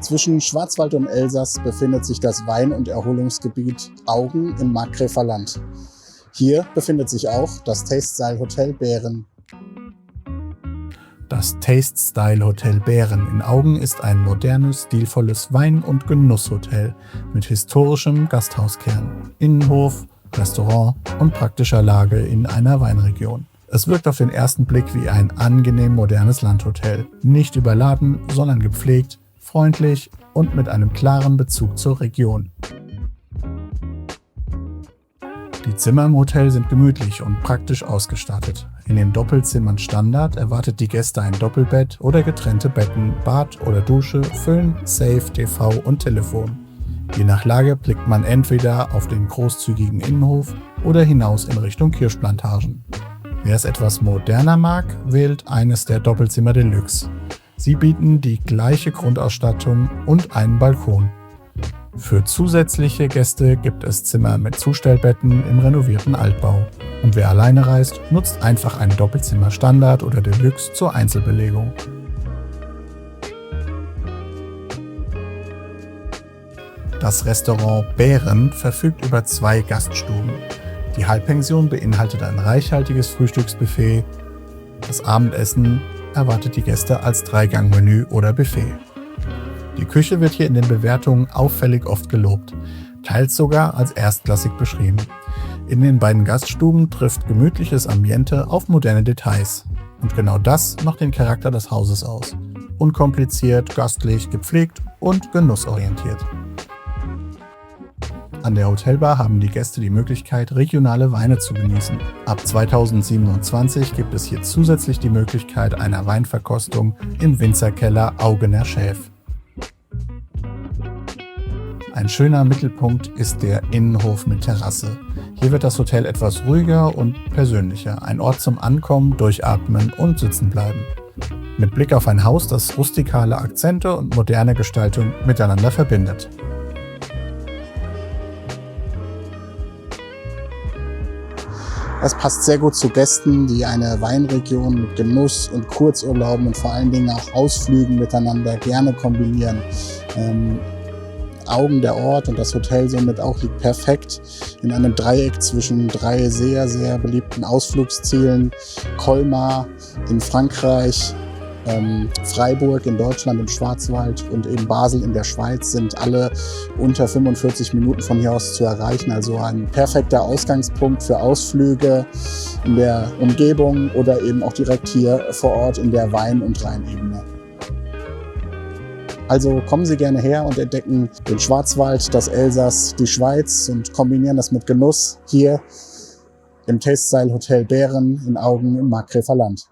Zwischen Schwarzwald und Elsass befindet sich das Wein- und Erholungsgebiet Augen im Markgräfer Land. Hier befindet sich auch das Taste-Style Hotel Bären. Das Taste-Style Hotel Bären in Augen ist ein modernes, stilvolles Wein- und Genusshotel mit historischem Gasthauskern, Innenhof, Restaurant und praktischer Lage in einer Weinregion. Es wirkt auf den ersten Blick wie ein angenehm modernes Landhotel. Nicht überladen, sondern gepflegt, freundlich und mit einem klaren Bezug zur Region. Die Zimmer im Hotel sind gemütlich und praktisch ausgestattet. In den Doppelzimmern Standard erwartet die Gäste ein Doppelbett oder getrennte Betten, Bad oder Dusche, Föhn, Safe, TV und Telefon. Je nach Lage blickt man entweder auf den großzügigen Innenhof oder hinaus in Richtung Kirschplantagen. Wer es etwas moderner mag, wählt eines der Doppelzimmer Deluxe. Sie bieten die gleiche Grundausstattung und einen Balkon. Für zusätzliche Gäste gibt es Zimmer mit Zustellbetten im renovierten Altbau. Und wer alleine reist, nutzt einfach ein Doppelzimmer Standard oder Deluxe zur Einzelbelegung. Das Restaurant Bären verfügt über 2 Gaststuben. Die Halbpension beinhaltet ein reichhaltiges Frühstücksbuffet. Das Abendessen erwartet die Gäste als 3-Gang-Menü oder Buffet. Die Küche wird hier in den Bewertungen auffällig oft gelobt, teils sogar als erstklassig beschrieben. In den beiden Gaststuben trifft gemütliches Ambiente auf moderne Details. Und genau das macht den Charakter des Hauses aus. Unkompliziert, gastlich, gepflegt und genussorientiert. An der Hotelbar haben die Gäste die Möglichkeit, regionale Weine zu genießen. Ab 2027 gibt es hier zusätzlich die Möglichkeit einer Weinverkostung im Winzerkeller Augener Schäf. Ein schöner Mittelpunkt ist der Innenhof mit Terrasse. Hier wird das Hotel etwas ruhiger und persönlicher, ein Ort zum Ankommen, Durchatmen und Sitzenbleiben. Mit Blick auf ein Haus, das rustikale Akzente und moderne Gestaltung miteinander verbindet. Es passt sehr gut zu Gästen, die eine Weinregion mit Genuss und Kurzurlauben und vor allen Dingen auch Ausflügen miteinander gerne kombinieren. Augen, der Ort und das Hotel somit auch liegt perfekt in einem Dreieck zwischen 3 sehr, sehr beliebten Ausflugszielen. Colmar in Frankreich, Freiburg in Deutschland im Schwarzwald und eben Basel in der Schweiz sind alle unter 45 Minuten von hier aus zu erreichen. Also ein perfekter Ausgangspunkt für Ausflüge in der Umgebung oder eben auch direkt hier vor Ort in der Wein- und Rheinebene. Also kommen Sie gerne her und entdecken den Schwarzwald, das Elsass, die Schweiz und kombinieren das mit Genuss hier im Taste-Style Hotel Bären in Augen im Markgräfer Land.